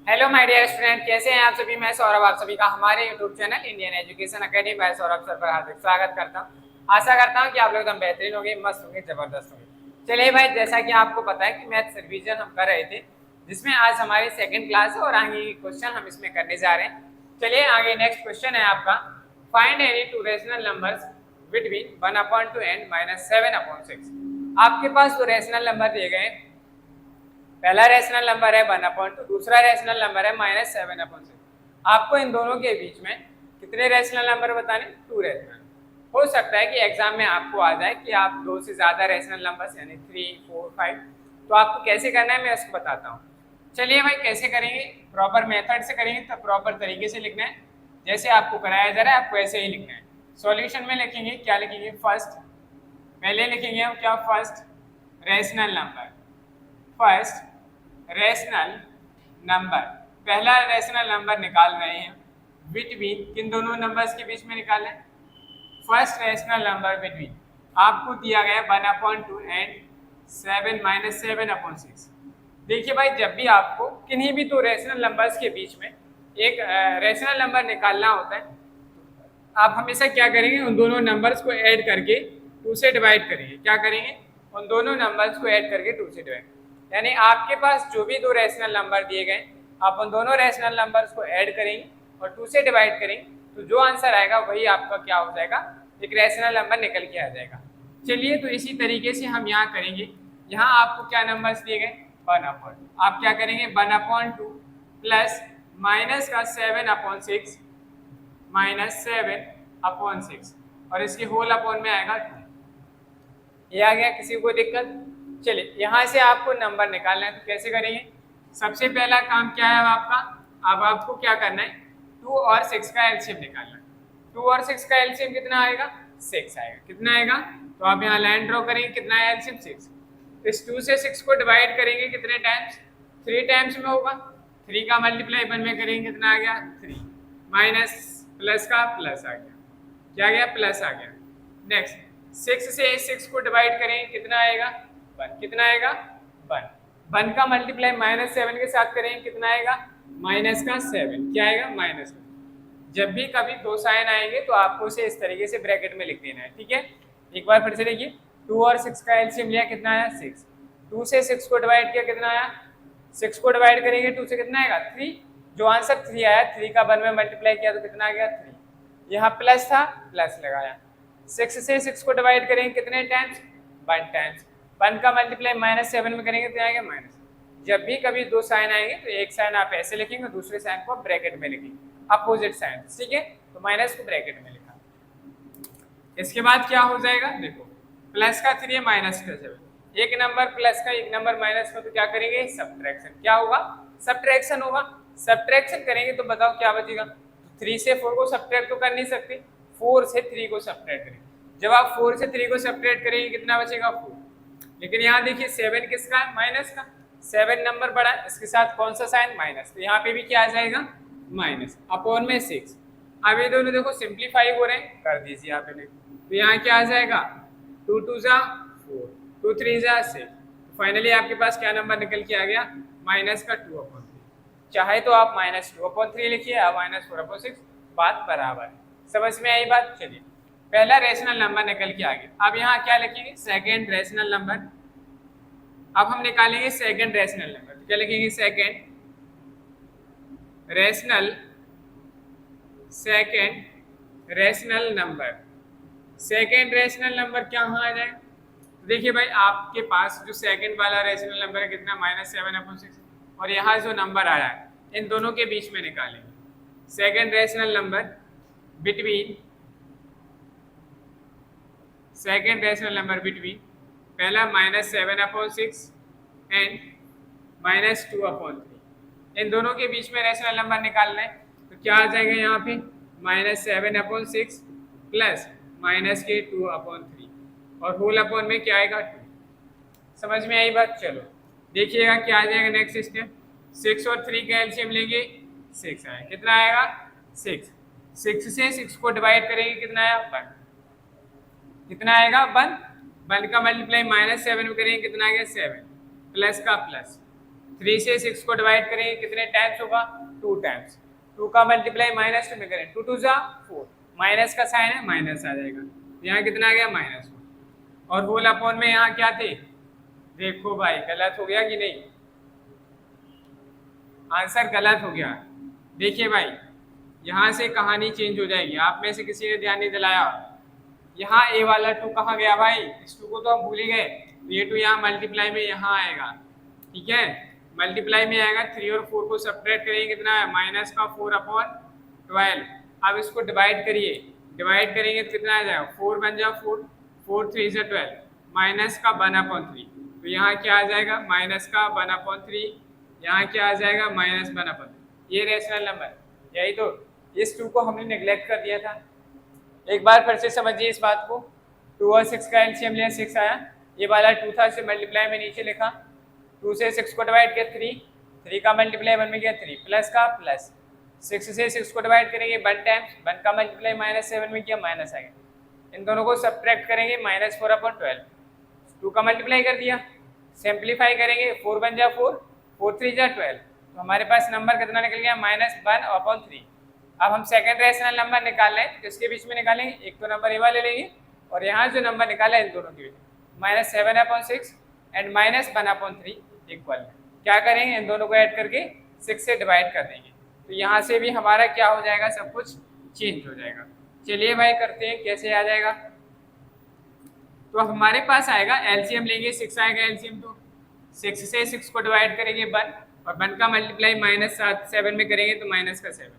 Hello my dear student, कैसे हैं आप सभी। मैं सौरभ आप सभी का हमारे YouTube channel Indian education academy by Saurabh sir पर हार्दिक स्वागत करता हूं। आशा करता हूं कि आप लोग एकदम बेहतरीन होंगे, मस्त होंगे, जबरदस्त होंगे। चलिए भाई, जैसा कि आपको पता है कि मैथ्स रिवीजन हम कर रहे थे, जिसमें आज हमारी सेकंड क्लास है और आगे क्वेश्चन हम इसमें करने जा रहे हैं। चलिए आगे नेक्स्ट क्वेश्चन है आपका, find any two rational numbers between 1/2 and -7/6। आपके पास तो रेशनल नंबर दिए गए हैं। पहला रेशनल नंबर है 1/2, दूसरा रेशनल नंबर है -7/6। आपको इन दोनों के बीच में कितने रेशनल नंबर बताने? 2 रेशनल। हो सकता है कि एग्जाम में आपको आ जाए कि आप 2 से ज्यादा रेशनल नंबर्स यानी 3, 4, 5, तो आपको कैसे करना है मैं उसको बताता हूँ। चलिए भाई, कैसे करेंगे? प्रॉपर मेथड से करेंगे तो प्रॉपर तरीके से लिखना है, जैसे आपको कराया जा रहा है आपको ऐसे ही लिखना है। सॉल्यूशन में लिखेंगे, क्या लिखेंगे? फर्स्ट, पहले लिखेंगे हम क्या? First rational number. First rational number, पहला रेशनल नंबर निकाल रहे हैं बिटवीन, किन दोनों नंबर्स के बीच में निकालें? फर्स्ट रेशनल नंबर बिटवीन, आपको दिया गया 1/2 एंड 7 - 7/6। देखिए भाई, जब भी आपको किन्हीं भी दो रेशनल नंबर्स के बीच में एक रेशनल नंबर निकालना होता है, आप हमेशा क्या करेंगे? उन दोनों नंबर्स को ऐड करके 2 से डिवाइड करेंगे। क्या करेंगे? उन दोनों नंबर्स को ऐड करके 2 से डिवाइड, यानी आपके पास जो भी दो रेशनल नंबर दिए गए आप उन दोनों रेशनल नंबर्स को ऐड करेंगे और 2 से डिवाइड करेंगे, तो जो आंसर आएगा वही आपका क्या हो जाएगा? एक रेशनल नंबर निकल के आ जाएगा। चलिए, तो इसी तरीके से हम यहाँ करेंगे। यहाँ आपको क्या नंबर्स दिए गए? 1/2। आप क्या करेंगे? 1/2 प्लस माइनस का 7/6 -7/6 और इसके होल अपॉन में आएगा 2। ये आ गया? किसी को दिक्कत? चलिए, यहाँ से आपको नंबर निकालना है तो कैसे करेंगे? सबसे पहला काम क्या है आपका? अब आपको क्या करना है? 2 और 6 का एलसीएम निकालना है। 2 और 6 का एलसीएम कितना आएगा? 6 आएगा। कितना आएगा? तो आप यहाँ लाइन ड्रॉ करेंगे, कितना है एलसीएम? 6। इस 2 से 6 को डिवाइड करेंगे कितने टाइम्स? 3 टाइम्स में होगा। 3 का मल्टीप्लाई 1 में करेंगे, कितना आ गया? 3 माइनस प्लस का प्लस आ गया। क्या आ गया? प्लस आ गया। नेक्स्ट 6 से 6 को डिवाइड करेंगे, कितना आएगा? 1। कितना आएगा? 1। 1 का मल्टीप्लाई -7 के साथ करेंगे, कितना आएगा? माइनस का 7। क्या आएगा? माइनस। जब भी कभी दो साइन आएंगे तो आपको उसे इस तरीके से ब्रैकेट में लिख देना है, ठीक है? एक बार फिर से देखिए, 2 और 6 का एलसीएम लिया, कितना आया? 6। 2 से 6 को डिवाइड किया, कितना आया? 6 को डिवाइड करेंगे 2 से, कितना आएगा? 3। जो आंसर 3 आया, 3 का 1 में मल्टीप्लाई किया तो कितना आ गया? 3। यहाँ प्लस था, प्लस लगाया। 6 से 6 को डिवाइड करेंगे कितने टाइम्स? 1 टाइम्स। 1 का मल्टीप्लाई -7 में करेंगे तो आएगा माइनस। जब भी कभी दो साइन आएंगे तो एक साइन आप ऐसे लिखेंगे, दूसरे साइन को ब्रैकेट में लिखेंगे, अपोजिट साइन, ठीक है? तो माइनस को ब्रैकेट में लिखा। इसके बाद क्या हो जाएगा? देखो, प्लस का 3 माइनस का 7, एक नंबर प्लस का एक नंबर माइनस का, तो क्या करेंगे? सब्ट्रैक्शन। क्या होगा? सब्ट्रैक्शन होगा। सब्ट्रैक्शन करेंगे तो बताओ क्या बचेगा? 3 से 4 को सब्ट्रैक्ट तो कर नहीं सकते, 4 से 3 को सब्ट्रैक्ट करेंगे। जब आप 4 से 3 को सब्ट्रैक्ट करेंगे, कितना बचेगा? 4। लेकिन यहाँ देखिए 7 किसका है? माइनस का। 7 नंबर बड़ा है, इसके साथ कौन सा साइन? माइनस। तो यहाँ पे भी क्या आ जाएगा? माइनस अपॉन में 6। अब ये दोनों देखो सिंप्लीफाई हो रहे हैं, कर दीजिए आप इन्हें, तो यहाँ क्या आ जाएगा? 2 2 जा 4, 2 3 जा 6। फाइनली आपके पास क्या नंबर निकल के आ गया? माइनस का 2/3। चाहे तो आप -2/3 लिखिए या -4/6, बात बराबर है। समझ में आई बात? चलिए, पहला रेशनल नंबर निकल के आ गया। अब यहाँ क्या लिखेंगे? Second rational number. अब हम निकालेंगे सेकेंड रेशनल नंबर, तो क्या लिखेंगे? Second rational number. Second rational number क्या आ जाए? तो देखिए भाई, आपके पास जो सेकेंड वाला रेशनल नंबर है कितना? -7/6, और यहाँ जो नंबर आया है इन दोनों के बीच में निकालेंगे। Second rational number between, second rational number between, पहला -7/6 एंड -2/3, इन दोनों के बीच में रेशनल नंबर निकालना है। तो क्या आ जाएगा यहाँ पे? -7/6 प्लस -2/3 और होल अपॉन में क्या आएगा? 2। समझ में आई बात? चलो देखिएगा क्या आ जाएगा नेक्स्ट स्टेप। 6 और 3 का एलसीएम लेंगे, 6 आएगा। कितना आएगा? 6। 6 से 6 को डिवाइड करेंगे, कितना आया? 1। कितना आएगा? 1। 1 का मल्टीप्लाई -7 में करेंगे, कितना आ गया? 7 प्लस का प्लस। 3 से 6 को डिवाइड करेंगे कितने टाइम्स होगा, 2 टाइम्स। 2 का मल्टीप्लाई -2 में करें, 2 2 जा 4, माइनस का साइन है माइनस आ जाएगा, यहाँ कितना आ गया -1। और होल अपॉन में यहाँ क्या थे, देखो भाई गलत हो गया कि नहीं, आंसर गलत हो गया। देखिए भाई यहाँ से कहानी चेंज हो जाएगी, आप में से किसी ने ध्यान नहीं दिलाया। यहाँ ए वाला 2 कहाँ गया भाई, इस 2 को तो हम भूल ही गए, तो ये 2 यहाँ मल्टीप्लाई में यहाँ आएगा, ठीक है, मल्टीप्लाई में आएगा। 3 और 4 को सब्ट्रैक्ट करेंगे कितना है, माइनस का 4/12। अब इसको डिवाइड करिए, डिवाइड करेंगे तो कितना आ जाएगा, 4 बन जाओ 4, 4 3 से 12, माइनस का 1/3, तो यहाँ क्या आ जाएगा माइनस का 1/3, यहाँ क्या आ जाएगा -1/3। ये रेशनल नंबर, यही तो, इस 2 को हमने नेग्लेक्ट कर दिया था। एक बार फिर से समझिए इस बात को, 2 और 6 का एलसीएम लिया 6 आया, ये वाला 2 था, इसे मल्टीप्लाई में नीचे लिखा, 2 से 6 को डिवाइड किया 3, 3 का मल्टीप्लाई 1 में गया 3, प्लस का प्लस, 6 से 6 को डिवाइड करेंगे 1 टाइम्स, 1 का मल्टीप्लाई -7 में किया माइनस आ गया। इन दोनों को सब्ट्रैक्ट करेंगे -4/12, 2 का मल्टीप्लाई कर दिया, सिंप्लीफाई करेंगे 4 बन जा 4, 4 3 जा 12, तो हमारे पास नंबर कितना निकल गया -1/3। अब हम सेकंड रेशनल नंबर निकाल रहे हैं, किसके बीच में निकालेंगे, एक तो नंबर ए वाले लेंगे और यहाँ जो नंबर निकाला है इन दोनों के बीच, -7/6 एंड -1/3 इक्वल, क्या करेंगे इन दोनों को ऐड करके 6 से डिवाइड कर देंगे, तो यहाँ से भी हमारा क्या हो जाएगा, सब कुछ चेंज हो जाएगा। चलिए भाई करते हैं, कैसे आ जाएगा, तो हमारे पास आएगा एलसीएम लेंगे 6 आएगा एलसीएम, तो 6 से 6 को डिवाइड करेंगे 1 और 1 का मल्टीप्लाई -7 में करेंगे तो माइनस का 7,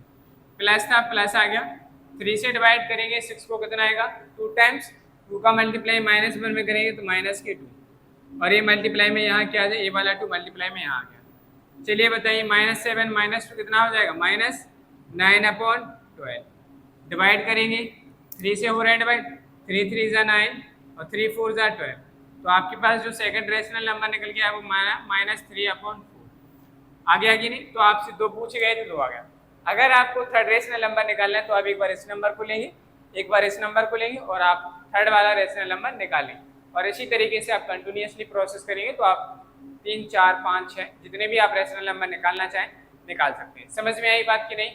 प्लस था प्लस आ गया, 3 से डिवाइड करेंगे 6 को कितना आएगा 2 टाइम्स, 2 का मल्टीप्लाई -1 में करेंगे तो माइनस के 2, और ये मल्टीप्लाई में यहाँ क्या आ जाए, ये वाला 2 मल्टीप्लाई में यहाँ आ गया। चलिए बताइए -7 -2 कितना हो जाएगा, -9/12, डिवाइड करेंगे 3 से हो रहा है डिवाइड, 3 3 जा 9 और 3 4 जा 12, तो आपके पास जो सेकंड रेशनल नंबर निकल गया वो -3/4 आ गया कि नहीं, तो आपसे 2 पूछे गए थे 2 आ गया। अगर आपको थर्ड रेशनल नंबर निकालना है तो आप एक बार इस नंबर को लेंगे, एक बार इस नंबर को लेंगे और आप थर्ड वाला रेशनल नंबर निकालेंगे, और इसी तरीके से आप कंटिन्यूसली प्रोसेस करेंगे तो आप 3 4 5 6 जितने भी आप रेशनल नंबर निकालना चाहें निकाल सकते हैं। समझ में आई बात कि नहीं,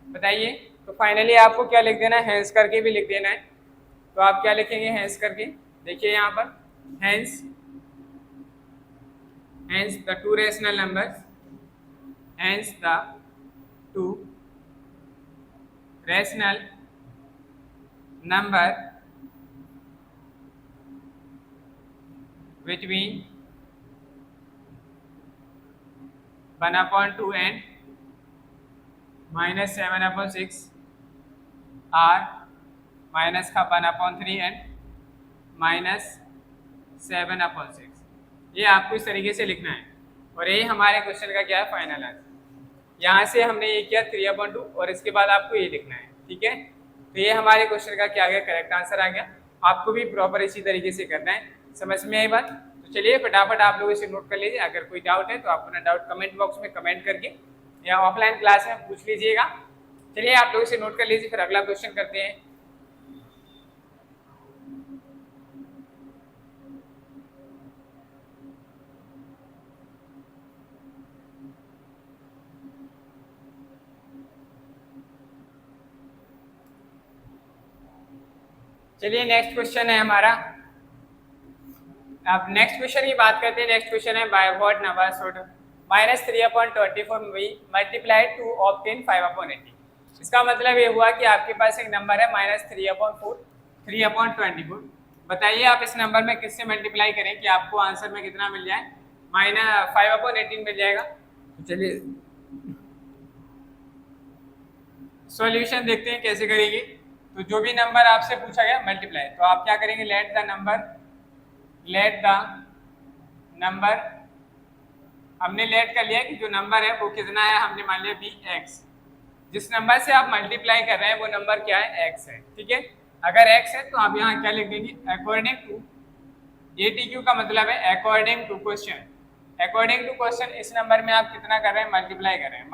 बताइए। तो फाइनली आपको क्या लिख देना है, हैंस करके भी लिख देना है, तो आप क्या लिखेंगे हैंस करके, देखिए यहाँ पर hence the 2 rational numbers, hence the 2 rational number between 1/2 and -7/6 are minus का 1/3 एंड -7/6। ये आपको इस तरीके से लिखना है, और ये हमारे क्वेश्चन का क्या है फाइनल आंसर। यहाँ से हमने ये किया 3/2 और इसके बाद आपको ये लिखना है, ठीक है। तो ये हमारे क्वेश्चन का क्या आ गया, करेक्ट आंसर आ गया। आपको भी प्रॉपर इसी तरीके से करना है, समझ में आई बात। तो चलिए फटाफट आप लोग इसे नोट कर लीजिए, अगर कोई डाउट है तो आप अपना डाउट कमेंट बॉक्स में कमेंट करके या ऑफलाइन क्लास में पूछ लीजिएगा। चलिए आप लोग इसे नोट कर लीजिए, फिर अगला क्वेश्चन करते हैं। चलिए नेक्स्ट क्वेश्चन है हमारा। अब नेक्स्ट क्वेश्चन की बात करते हैं। नेक्स्ट क्वेश्चन है by what number should -3/24 be multiplied to obtain 5/80। इसका मतलब ये हुआ कि आपके पास एक नंबर है -3/4 3/24। बताइए आप इस नंबर में किससे मल्टीप्लाई करें कि आपको आंसर में कितना मिल जाए, -5/18 मिल जाएगा। तो चलिए सॉल्यूशन देखते हैं कैसे करेंगे। तो जो भी नंबर आपसे पूछा गया मल्टीप्लाई, तो आप क्या करेंगे, लेट द नंबर हमने लेट कर लिया कि जो नंबर है वो कितना है, हमने मान लिया bx। जिस नंबर से आप मल्टीप्लाई कर रहे हैं वो नंबर क्या है, x है, ठीक है। अगर x है तो आप यहाँ क्या लिख देंगे, अकॉर्डिंग टू, ATQ का मतलब है according to question. According to question इस नंबर में आप कितना कर रहे हैं, मल्टीप्लाई कर रहे हैं।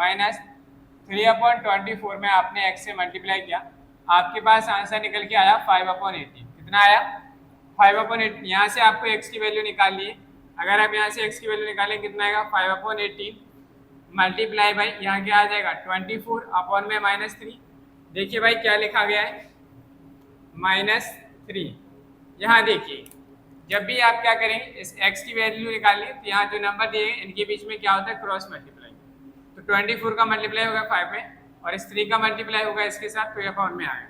-3/24 में आपने x से मल्टीप्लाई किया, आपके पास आंसर निकल के आया 5/18। कितना आया, 5/18। यहाँ से आपको x की वैल्यू निकालनी है, अगर आप यहाँ से x की वैल्यू निकालें कितना आएगा 5/18 मल्टीप्लाई बाई यहाँ क्या आ जाएगा 24 अपॉन में -3। देखिए भाई क्या लिखा गया है -3। यहाँ देखिए जब भी आप क्या करेंगे इस x की वैल्यू निकालिए तो यहाँ जो नंबर दिए गए इनके बीच में क्या होता है क्रॉस मल्टीप्लाई। तो 24 का मल्टीप्लाई होगा 5 में और इस 3 का मल्टीप्लाई होगा इसके साथ, तो ये फॉर्म में आ गया।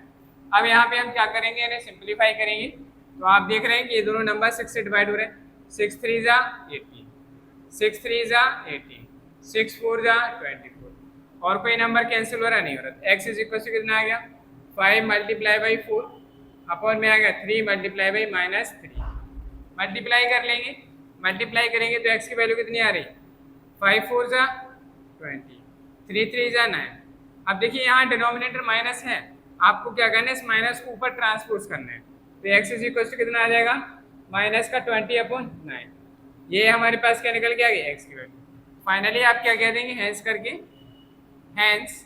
अब यहाँ पे हम क्या करेंगे इन्हें सिंप्लीफाई करेंगे। तो आप देख रहे हैं कि ये दोनों नंबर 6 से डिवाइड हो रहे हैं। 6 3 जा 18, 6 3 जा 18, 6 4 जा 24 और कोई नंबर कैंसिल हो रहा नहीं हो रहा। x इज इक्वल टू कितना आ गया 5 मल्टीप्लाई बाई 4 अपॉन में आ गया 3 मल्टीप्लाई बाई -3। मल्टीप्लाई कर लेंगे, मल्टीप्लाई करेंगे तो x की वैल्यू कितनी आ रही 5 4 जा 20, 3 3 जा 9। अब देखिए यहाँ डिनोमिनेटर माइनस है, आपको क्या करना है इस माइनस को ऊपर ट्रांसपोज करना है। तो x इज इक्वल टू कितना आ जाएगा -20/9। ये हमारे पास क्या निकल के आ गया x की वैल्यू। फाइनली आप क्या कह देंगे हैंस करके, हैंस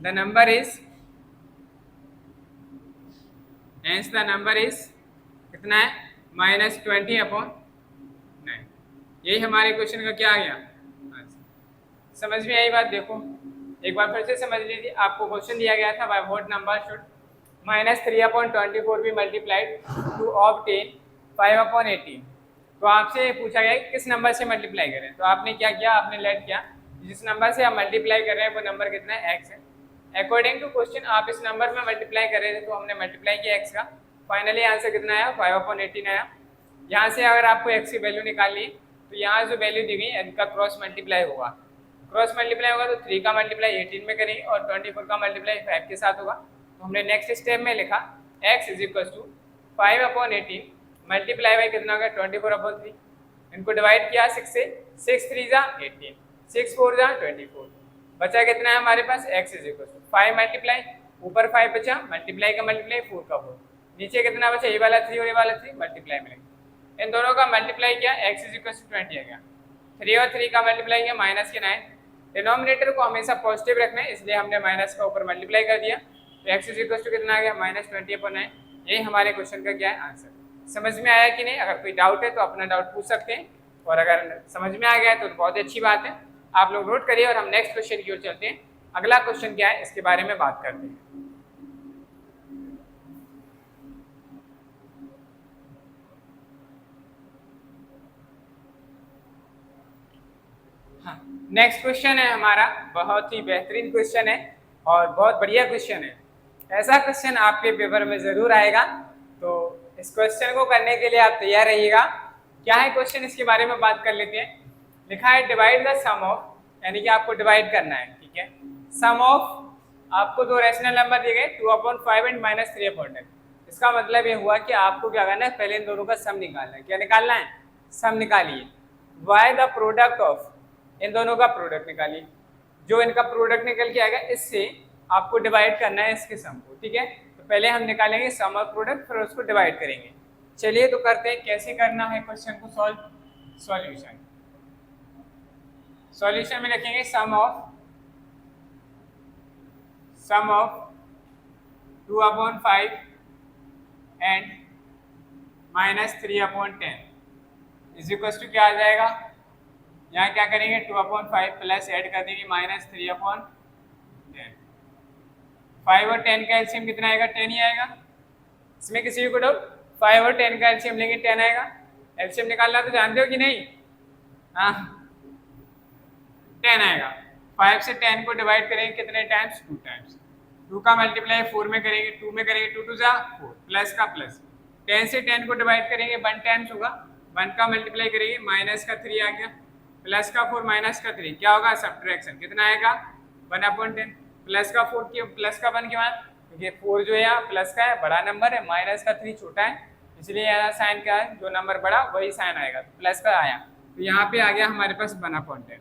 द नंबर इज कितना है -20/9। यही हमारे क्वेश्चन का क्या आ गया। समझ में आई बात। देखो एक बार फिर से समझ लीजिए, आपको क्वेश्चन दिया गया था by what number should -3/24 be multiplied to obtain 5/18। तो आपसे पूछा गया कि किस नंबर से मल्टीप्लाई करें। तो आपने क्या किया, आपने लेट किया जिस नंबर से आप मल्टीप्लाई कर रहे हैं वो नंबर कितना है x है। अकॉर्डिंग टू क्वेश्चन आप इस नंबर में मल्टीप्लाई कर रहे थे तो हमने मल्टीप्लाई किया x का। फाइनली आंसर कितना आया 5/18 आया। यहाँ से अगर आपको x की वैल्यू निकालनी तो यहाँ जो वैल्यू दी गई इनका क्रॉस मल्टीप्लाई होगा। क्रॉस मल्टीप्लाई होगा तो 3 का मल्टीप्लाई 18 में करेंगे और 24 का मल्टीप्लाई 5 के साथ होगा। तो हमने नेक्स्ट स्टेप में लिखा x is equal to 5/18 multiply by कितना होगा 24/3। इनको डिवाइड किया 6 से, 6 3 जा 18, 6 4 जा 24, बचा कितना है हमारे पास x is equal to 5 multiply ऊपर 5 बचा, मल्टीप्लाई का मल्टीप्लाई 4 का 4, नीचे कितना बचा ये वाला 3 और ये वाला 3 मल्टीप्लाई में इन दोनों का मल्टीप्लाई किया x इज इक्वल टू 20 आ गया। 3 और 3 का मल्टीप्लाई किया -9। डिनोमिनेटर को हमेशा पॉजिटिव रखना है इसलिए हमने माइनस का ऊपर मल्टीप्लाई कर दिया। तो x इज इक्वल टू कितना आ गया -20/9। यही हमारे क्वेश्चन का क्या है आंसर। समझ में आया कि नहीं। अगर कोई डाउट है तो अपना डाउट पूछ सकते हैं और अगर समझ में आ गया तो बहुत अच्छी बात है। आप लोग नोट करिए और हम नेक्स्ट क्वेश्चन की ओर चलते हैं। अगला क्वेश्चन क्या है इसके बारे में बात करते हैं। नेक्स्ट क्वेश्चन है हमारा, बहुत ही बेहतरीन क्वेश्चन है और बहुत बढ़िया क्वेश्चन है। ऐसा क्वेश्चन आपके पेपर में जरूर आएगा, तो इस क्वेश्चन को करने के लिए आप तैयार रहिएगा। क्या है क्वेश्चन इसके बारे में बात कर लेते हैं। लिखा है डिवाइड द सम ऑफ, यानी कि आपको डिवाइड करना है, ठीक है। सम ऑफ आपको दो रैशनल नंबर दिए गए 2/5 एंड -3/10। इसका मतलब ये हुआ कि आपको क्या करना है पहले इन दोनों का सम निकालना है। क्या निकालना है सम निकालिए। वाई द प्रोडक्ट ऑफ, इन दोनों का प्रोडक्ट निकालिए। जो इनका प्रोडक्ट निकल के आएगा इससे आपको डिवाइड करना है इसके सम को, ठीक है। तो पहले हम निकालेंगे सम और प्रोडक्ट फिर उसको डिवाइड करेंगे। चलिए तो करते हैं कैसे करना है क्वेश्चन को सॉल्व। सॉल्यूशन में लिखेंगे sum of 2/5 and -3/10 is equal to क्या आ जाएगा। यहाँ क्या करेंगे 2/5 प्लस ऐड कर देंगे -3/10। 5 और 10 का एलसीएम कितना आएगा 10 ही आएगा। इसमें किसी को डाउट 5 और 10 का एलसीएम लेंगे 10 आएगा। एलसीएम निकालना तो जानते हो कि नहीं। हाँ 10 आएगा। 5 से 10 को डिवाइड करेंगे कितने टाइम्स 2 टाइम्स। 2 का मल्टीप्लाई 4 में करेंगे, 2 में करेंगे 2 2 जा 4 प्लस का प्लस। 10 से 10 को डिवाइड करेंगे 1 टाइम्स होगा, 1 का मल्टीप्लाई करेंगे माइनस का 3 आ गया, प्लस का 4 माइनस का 3 क्या होगा सब्ट्रैक्शन कितना आएगा 1/10। प्लस का 4 की प्लस का 1 के बाद क्योंकि 4 जो है यहाँ प्लस का है बड़ा नंबर है, माइनस का 3 छोटा है, इसलिए यहाँ साइन क्या है जो नंबर बड़ा वही साइन आएगा, तो प्लस का आया। तो यहाँ पे आ गया हमारे पास 1/10।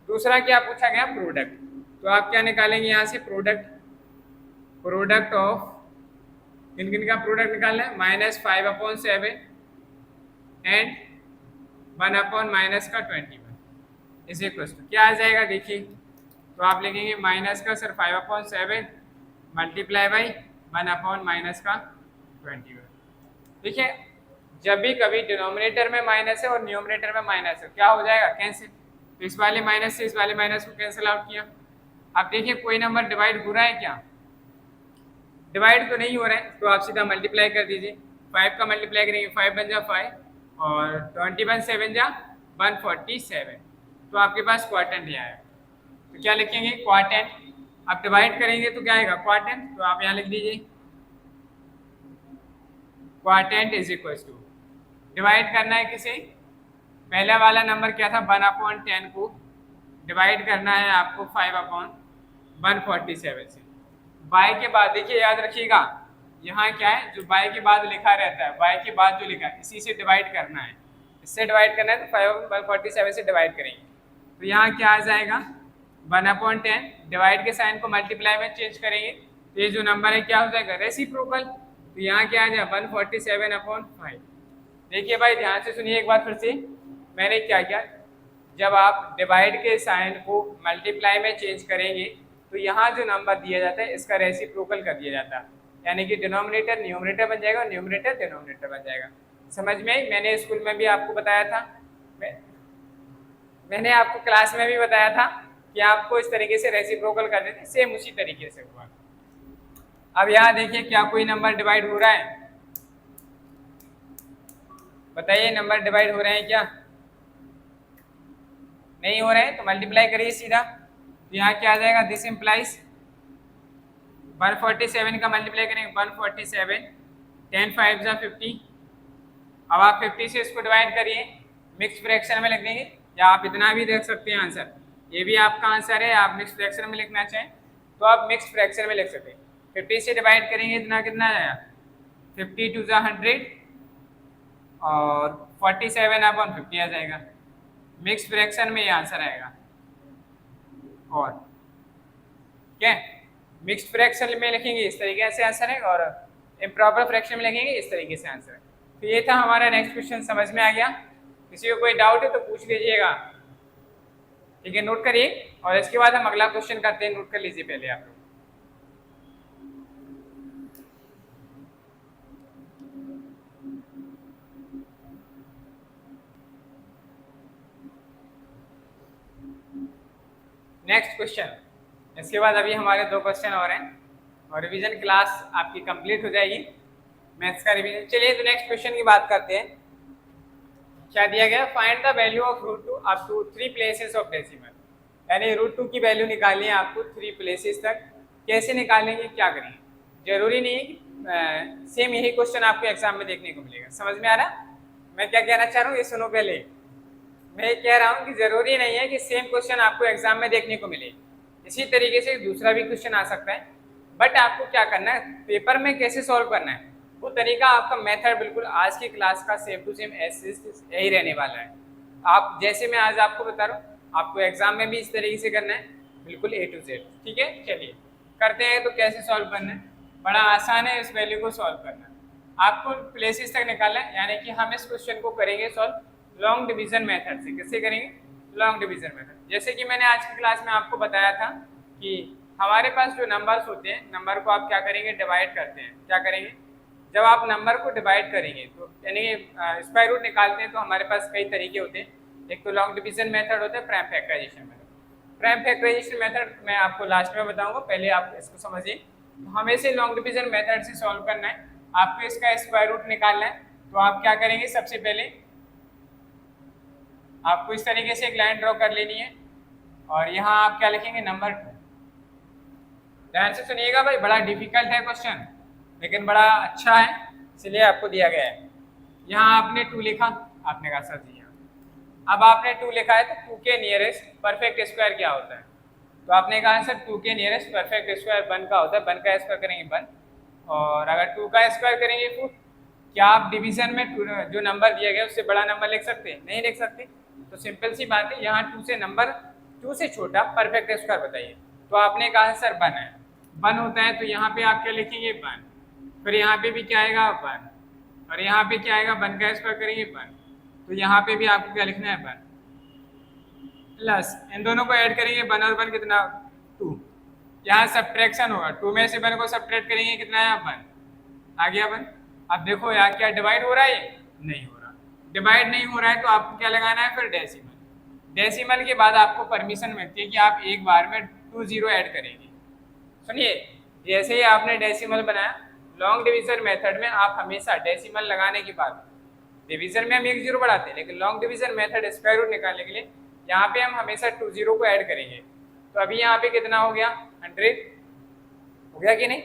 दूसरा क्या पूछा गया प्रोडक्ट। तो आप क्या निकालेंगे यहाँ से प्रोडक्ट ऑफ किन किन का प्रोडक्ट निकालना है -5/7 एंड 1/-21 इज इक्वल टू क्या आ जाएगा देखिए। तो आप लिखेंगे माइनस का सर 5/7 मल्टीप्लाई बाई 1/-21। देखिए जब भी कभी डिनोमिनेटर में माइनस है और न्यूमरेटर में माइनस है, क्या हो जाएगा? कैंसिल। तो इस वाले माइनस से इस वाले माइनस को कैंसिल आउट किया। अब देखिए कोई नंबर डिवाइड हो रहा है क्या? डिवाइड तो नहीं हो रहा है, तो आप सीधा मल्टीप्लाई कर दीजिए। 5 का मल्टीप्लाई करेंगे, 5 बन जा 5 और 21 7 जा 147, तो आपके पास क्वार्टेंट आया। तो क्या लिखेंगे? क्वार्टेंट। अब डिवाइड करेंगे तो क्या आएगा? क्वार्टेंट। तो आप यहाँ लिख दीजिए quotient is equal to, divide करना है किसे? पहला वाला नंबर क्या था? 1/10 को डिवाइड करना है आपको 5/147 से। बाय के बाद देखिए याद रखिएगा, यहाँ क्या है, जो बाय के बाद लिखा रहता है, बाय के बाद जो लिखा है इसी से डिवाइड करना है। इससे डिवाइड करना है तो 5/147 से डिवाइड करेंगे। तो यहाँ क्या आ जाएगा? 1/10, डिवाइड के साइन को मल्टीप्लाई में चेंज करेंगे तो ये जो नंबर है क्या हो जाएगा? रेसिप्रोकल। तो यहाँ क्या आ जाएगा? 147/5। देखिए भाई ध्यान से सुनिए एक बार फिर से, मैंने क्या किया, जब आप डिवाइड के साइन को मल्टीप्लाई में चेंज करेंगे तो यहाँ जो नंबर दिया जाता है इसका रेसिप्रोकल कर दिया जाता है, यानी कि डिनोमिनेटर न्यूमरेटर बन जाएगा और न्यूमरेटर डिनोमिनेटर बन जाएगा। समझ में आई? मैंने स्कूल में भी आपको बताया था, मैंने आपको क्लास में भी बताया था कि आपको इस तरीके से रेसिप्रोकल कर देते, सेम उसी तरीके से हुआ। अब यहाँ देखिए क्या कोई नंबर डिवाइड हो रहा है? बताइए नंबर डिवाइड हो रहे हैं क्या? नहीं हो रहे हैं तो मल्टीप्लाई करिए सीधा। तो यहाँ क्या आ जाएगा? दिस इम्प्लाइज 147 का मल्टीप्लाई करेंगे 147, 10 5 जा 50। अब आप 50 से इसको डिवाइड करिए, मिक्स फ्रैक्शन में लिख देंगे, या आप इतना भी देख सकते हैं आंसर, ये भी आपका आंसर है। आप मिक्स फ्रैक्शन में लिखना चाहें तो आप मिक्स फ्रैक्शन में लिख सकते हैं। 50 से डिवाइड करेंगे इतना कितना आया? 50 2 जा 100 और 47/50 आ जाएगा। मिक्स फ्रैक्शन में ये आंसर आएगा। और क्या मिक्स्ड फ्रैक्शन में लिखेंगे इस तरीके से आंसर है, और इम्प्रॉपर फ्रैक्शन में लिखेंगे इस तरीके से आंसर है। तो ये था हमारा नेक्स्ट क्वेश्चन। समझ में आ गया? किसी को कोई डाउट है तो पूछ लीजिएगा, ठीक है? नोट करिए और इसके बाद हम अगला क्वेश्चन करते हैं। नोट कर लीजिए पहले आप लोग। नेक्स्ट क्वेश्चन, इसके बाद अभी हमारे 2 क्वेश्चन और हैं और रिवीजन क्लास आपकी कंप्लीट हो जाएगी, मैथ्स का रिवीजन। चलिए तो नेक्स्ट क्वेश्चन की बात करते हैं। क्या दिया गया? Find the value of √2 up to 3 places of decimal, यानी √2 की वैल्यू निकालनी है आपको 3 प्लेसेस तक। कैसे निकालेंगे, क्या करेंगे? जरूरी नहीं है कि सेम यही क्वेश्चन आपको एग्जाम में देखने को मिलेगा। समझ में आ रहा मैं क्या कहना चाह रहा हूँ? ये सुनो पहले। मैं कह रहा हूँ कि जरूरी नहीं है कि सेम क्वेश्चन आपको एग्जाम में देखने को मिले, इसी तरीके से दूसरा भी क्वेश्चन आ सकता है। बट आपको क्या करना है, पेपर में कैसे सॉल्व करना है वो तरीका, आपका मेथड बिल्कुल आज की क्लास का सेम टू सेम ऐसे यही रहने वाला है। आप जैसे मैं आज आपको बता रहा हूँ आपको एग्जाम में भी इस तरीके से करना है, बिल्कुल A to Z। ठीक है, चलिए करते हैं। तो कैसे सॉल्व करना है? बड़ा आसान है इस वैल्यू को सॉल्व करना। आपको प्लेसेस तक निकालना है, यानी कि हम इस क्वेश्चन को करेंगे सॉल्व लॉन्ग डिवीजन मेथड से। कैसे करेंगे? Long division method. जैसे कि मैंने आज की क्लास में आपको बताया था कि हमारे पास जो नंबर्स होते हैं, नंबर को आप क्या करेंगे? डिवाइड करते हैं। क्या करेंगे? जब आप नंबर को डिवाइड करेंगे तो यानी स्क्वायर रूट निकालते हैं तो हमारे पास कई तरीके होते हैं। एक तो लॉन्ग डिवीजन मेथड होता है, prime factorisation method. Prime factorisation method मैं आपको लास्ट में बताऊंगा, पहले आप इसको समझिए। तो हमें इसे लॉन्ग डिवीजन मेथड से सॉल्व करना है, आपको इसका स्क्वायर रूट निकालना है। तो आप क्या करेंगे? सबसे पहले आपको इस तरीके से एक लाइन ड्रॉ कर लेनी है और यहाँ आप क्या लिखेंगे? नंबर 2। ध्यान से सुनिएगा भाई, बड़ा डिफिकल्ट है क्वेश्चन लेकिन बड़ा अच्छा है, इसलिए आपको दिया गया है। यहाँ आपने 2 लिखा, आपने कहा सर जी। अब आपने 2 लिखा है तो 2 के नियरेस्ट परफेक्ट स्क्वायर क्या होता है? तो आपने कहा सर 2 के नियरेस्ट परफेक्ट स्क्वायर 1 का होता है। 1 का स्क्वायर करेंगे 1, और अगर 2 का स्क्वायर करेंगे 4। क्या आप डिवीजन में जो नंबर दिया गया उससे बड़ा नंबर लिख सकते हैं? नहीं लिख सकते। तो सिंपल सी बात है, यहाँ 2 से छोटा परफेक्ट स्क्वायर बताइए। तो आपने कहा सर 1 है, 1 होता है तो यहाँ पे आप क्या लिखेंगे? 1। फिर यहाँ पे भी क्या आएगा? 1, और यहाँ पे क्या आएगा? 1 का स्क्वायर करेंगे 1, तो यहाँ पे भी आपको क्या लिखना है? 1 प्लस इन दोनों को ऐड करेंगे 1 और 1 कितना? 2। यहाँ सब्ट्रैक्शन होगा, 2 में से 1 को सब्ट्रैक्ट करेंगे कितना है? 1 आ गया 1। अब देखो यहाँ क्या डिवाइड हो रहा है, नहीं हो रहा, डिवाइड नहीं हो रहा है तो आपको क्या लगाना है फिर डेसिमल। डेसिमल के बाद आपको परमिशन मिलती है कि आप एक बार में 2 जीरो ऐड करेंगे। सुनिए, जैसे ही आपने डेसिमल बनाया, लॉन्ग डिवीजन मेथड में आप हमेशा डेसिमल लगाने के बाद, डिवीजन में हम 1 जीरो बढ़ाते हैं लेकिन long division method square root निकालने के लिए यहाँ पे हम हमेशा 2 जीरो को ऐड करेंगे। तो अभी यहाँ पे कितना हो गया 100 हो गया कि नहीं।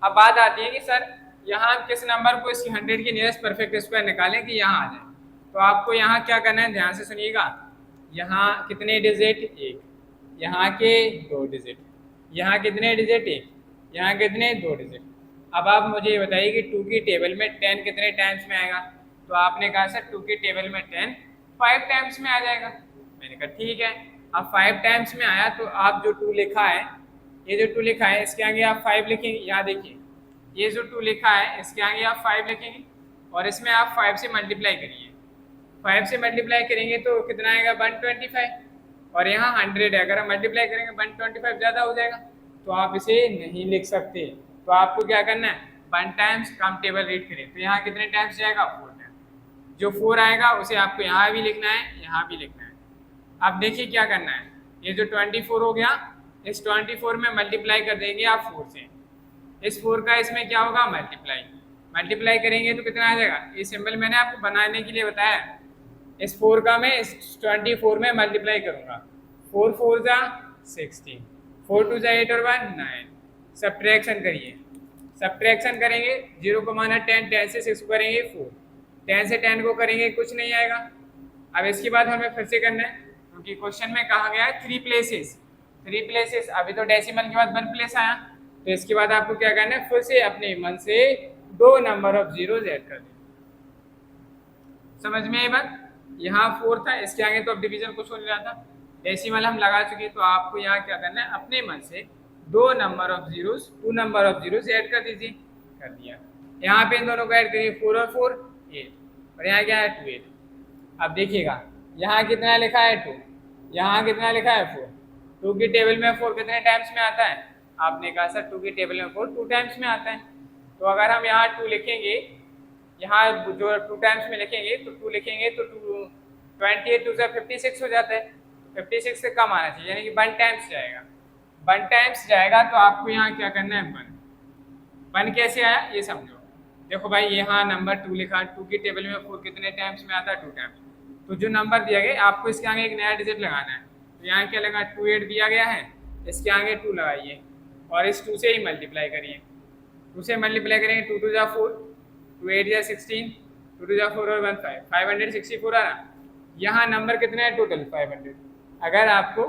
अब बात आती है कि सर यहाँ किस नंबर को इसकी 100 की नियरेस्ट परफेक्ट स्क्वायर निकालें कि यहाँ आ जाए। तो आपको यहाँ क्या करना है, ध्यान से सुनिएगा। यहाँ कितने डिजिट, एक, यहाँ के 2 डिजिट, यहाँ कितने डिजिट, एक, यहाँ कितने 2 डिजिट। अब आप मुझे ये बताइए कि 2 की टेबल में 10 कितने टाइम्स में आएगा। तो आपने कहा सर 2 की टेबल में 10 5 टाइम्स में आ जाएगा। मैंने कहा ठीक है। अब 5 टाइम्स में आया तो आप जो 2 लिखा है, ये जो 2 लिखा है इसके आगे आप 5 लिखेंगे। यहाँ देखिए ये जो 2 लिखा है इसके आगे आप 5 लिखेंगे और इसमें आप 5 से मल्टीप्लाई करिए। 5 से मल्टीप्लाई करेंगे तो कितना आएगा 125 और यहाँ 100 है। अगर हम मल्टीप्लाई करेंगे 125 ज़्यादा हो जाएगा तो आप इसे नहीं लिख सकते। तो आपको क्या करना है 1 टाइम्स कम टेबल रीड करें। तो यहाँ कितने टाइम्स जाएगा 4 टाइम्स। जो 4 आएगा उसे आपको यहाँ भी लिखना है, यहाँ भी लिखना है। अब देखिए क्या करना है, ये जो 24 हो गया इस 24 में मल्टीप्लाई कर देंगे आप 4 से। इस 4 का इसमें क्या होगा मल्टीप्लाई, मल्टीप्लाई करेंगे तो कितना आ जाएगा। ये सिंबल मैंने आपको बनाने के लिए बताया। इस 4 का मैं इस 24 में मल्टीप्लाई करूंगा। 4 4 जा 16, 4 2 जा 8 और 1 9। सब्ट्रैक्शन करिए, सब्ट्रैक्शन करेंगे 0 को माना 10, 10 से 6 को करेंगे 4, 10 से 10 को करेंगे कुछ नहीं आएगा। अब इसके बाद हमें फिर से करना है क्योंकि क्वेश्चन में कहा गया है 3 प्लेसेस, 3 प्लेसेस। अभी तो डेसिमल के बाद 1 प्लेस आया तो इसके बाद आपको क्या करना है फिर से अपने मन से 2 नंबर ऑफ जीरोज ऐड कर दें। समझ में आई बात। यहाँ 4 था, इसके आगे तो अब डिवीजन कुछ हो नहीं रहा था, डेसिमल हम लगा चुके। तो आपको यहाँ क्या करना है अपने मन से 2 number of zeros, 2 number of zeros add कर दीजिए। कर दिया। यहाँ पे इन दोनों को ऐड करिए 4 और 4 8 और यहाँ क्या है 2 8। अब देखिएगा यहाँ कितना लिखा है 2, यहाँ कितना लिखा है 4। 2 की टेबल में 4 कितने टाइम्स में आता है, आपने कहा सर 2 की टेबल में 4 2 टाइम्स में आता है। तो अगर हम यहाँ 2 लिखेंगे, यहाँ जो 2 टाइम्स में लिखेंगे तो 2 लिखेंगे तो 28 2 से 56 हो जाता है। 56 से कम आना चाहिए यानी कि 1 टाइम्स जाएगा। 1 टाइम्स जाएगा तो आपको यहाँ क्या करना है 1 कैसे आया ये समझो। देखो भाई यहाँ नंबर 2 लिखा, 2 की टेबल में 4 कितने टाइम्स में आता है 2 टाइम्स। तो जो नंबर दिया गया आपको इसके आगे एक नया डिजिट लगाना है। तो यहाँ क्या लगा 28 दिया गया है, इसके आगे 2 लगाइए और इस 2 से ही मल्टीप्लाई करिए। 2 से मल्टीप्लाई करेंगे 2 2 जा 4, 2 8 जा 16, 2 2 जा 4 और 1 5, 564 आ रहा। यहाँ नंबर कितना है टोटल 500। अगर आपको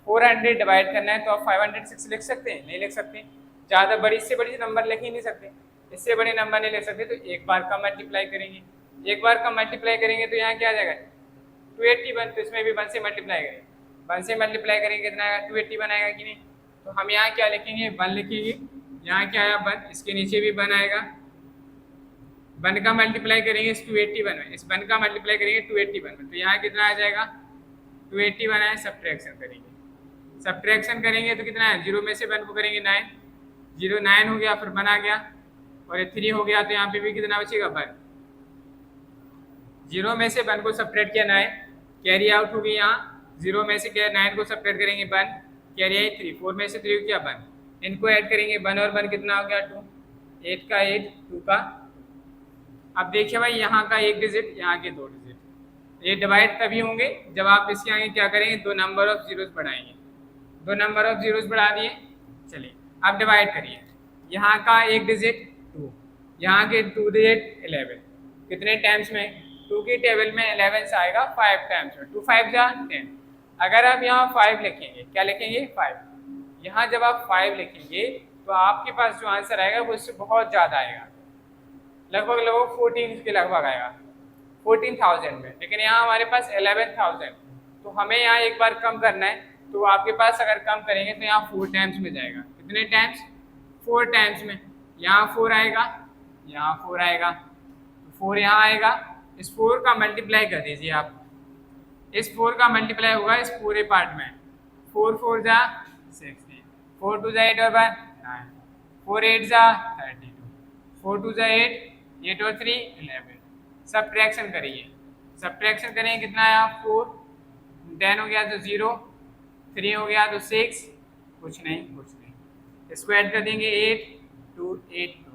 400 डिवाइड करना है तो आप 506 लिख सकते हैं, नहीं लिख सकते। ज़्यादा बड़ी, इससे बड़ी नंबर लिख ही नहीं सकते, इससे बड़े नंबर नहीं लिख सकते। तो एक बार का मल्टीप्लाई करेंगे, एक बार का मल्टीप्लाई करेंगे तो यहाँ क्या आ जाएगा 281। तो इसमें भी 1 से मल्टीप्लाई करेंगे, 1 से मल्टीप्लाई करेंगे कितना आएगा 281 आएगा कि नहीं। तो हम यहाँ क्या लिखेंगे 1 लिखेंगे, यहाँ क्या आया 1, इसके नीचे भी 1 आएगा। 1 का मल्टीप्लाई करेंगे इस 281 में, इस 1 का मल्टीप्लाई करेंगे 281 में। तो यहाँ कितना आ जाएगा 281 आया। सब्ट्रैक्शन करेंगे, सब्ट्रैक्शन करेंगे तो कितना है 0 में से 1 को करेंगे 9, 0 9 हो गया फिर 1 आ गया और 3 हो गया। तो यहाँ पे भी कितना बचेगा 1। 0 में से 1 को सब्ट्रैक्ट किया 9, कैरी आउट हो गई। यहाँ 0 में से क्या 9 को सब्ट्रैक्ट करेंगे 1, कैरी आई 3, 4 में से 3 को क्या 1, इनको ऐड करेंगे 1 और 1 कितना हो गया 2, 8 का 8 2 का। अब देखिए भाई यहाँ का एक डिजिट, यहाँ के 2 डिजिट, ये डिवाइड तभी होंगे जब आप इसके आगे क्या करेंगे 2 नंबर ऑफ जीरोस बढ़ाएंगे। 2 नंबर ऑफ जीरोस बढ़ा दिए। चलिए अब डिवाइड करिए, यहाँ का एक डिजिट 2, यहाँ के 2 डिजिट 11, कितने टाइम्स में 2 की टेबल में 11 से आएगा 5 टाइम्स में। 2 5 जा 10। अगर आप यहाँ 5 लिखेंगे, क्या लिखेंगे 5, यहाँ जब आप 5 लिखेंगे तो आपके पास जो आंसर आएगा वो इससे बहुत ज़्यादा आएगा, लगभग 14 के लगभग आएगा, 14,000 में। लेकिन यहाँ हमारे पास 11,000। तो हमें यहाँ एक बार कम करना है। तो आपके पास अगर कम करेंगे तो यहाँ 4 टाइम्स में जाएगा। कितने टाइम्स 4 टाइम्स में। यहाँ 4 आएगा, यहाँ 4 आएगा, 4 यहाँ आएगा। इस 4 का मल्टीप्लाई कर दीजिए आप, इस 4 का मल्टीप्लाई होगा इस पूरे पार्ट में। 4 4 जा 16, 4 2 जा 8 और 1 9, 4 8 जा 32, 4 2 जा 8, 8 और 3 11, सब्ट्रैक्शन करिए, सब्ट्रैक्शन करेंगे कितना आया 4, 10 हो गया तो 0, 3 हो गया तो 6, कुछ नहीं, इसको ऐड कर देंगे 8, 2, 8, 2।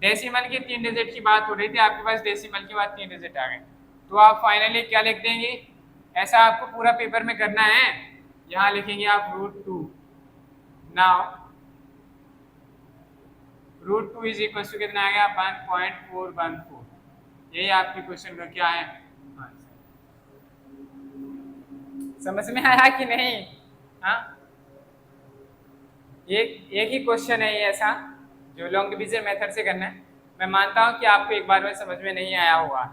डेसिमल की 3 डिजिट की बात हो रही थी, आपके पास डेसिमल के बाद 3 डिजिट आ गए, तो आप फाइनली क्या लिख देंगे, ऐसा आपको पूरा पेपर में करना है, यहाँ लिखेंगे आप √2। नाउ √2 इज इक्वल टू कितना आ गया 1.414। यही आपके क्वेश्चन का क्या है आंसर। समझ में आया कि नहीं? हाँ, एक ही क्वेश्चन है ये ऐसा जो लॉन्ग डिवीजन मेथड से करना है। मैं मानता हूँ कि आपको एक बार में समझ में नहीं आया होगा,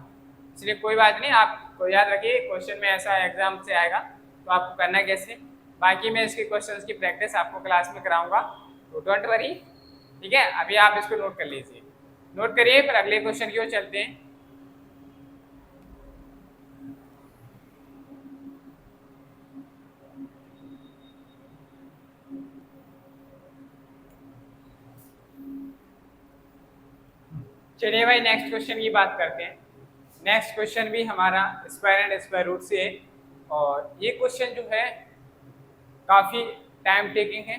इसलिए कोई बात नहीं, आपको याद रखिए क्वेश्चन में ऐसा एग्जाम से आएगा तो आपको करना कैसे। बाकी मैं इसके क्वेश्चंस की प्रैक्टिस आपको क्लास में कराऊंगा, तो डोंट वरी, ठीक है। अभी आप इसको नोट कर लीजिए, नोट करिए, फिर अगले क्वेश्चन की ओर चलते हैं। चलिए भाई नेक्स्ट क्वेश्चन की बात करते हैं। नेक्स्ट क्वेश्चन भी हमारा स्क्वायर एंड स्क्वायर रूट से है, और ये क्वेश्चन जो है काफ़ी टाइम टेकिंग है,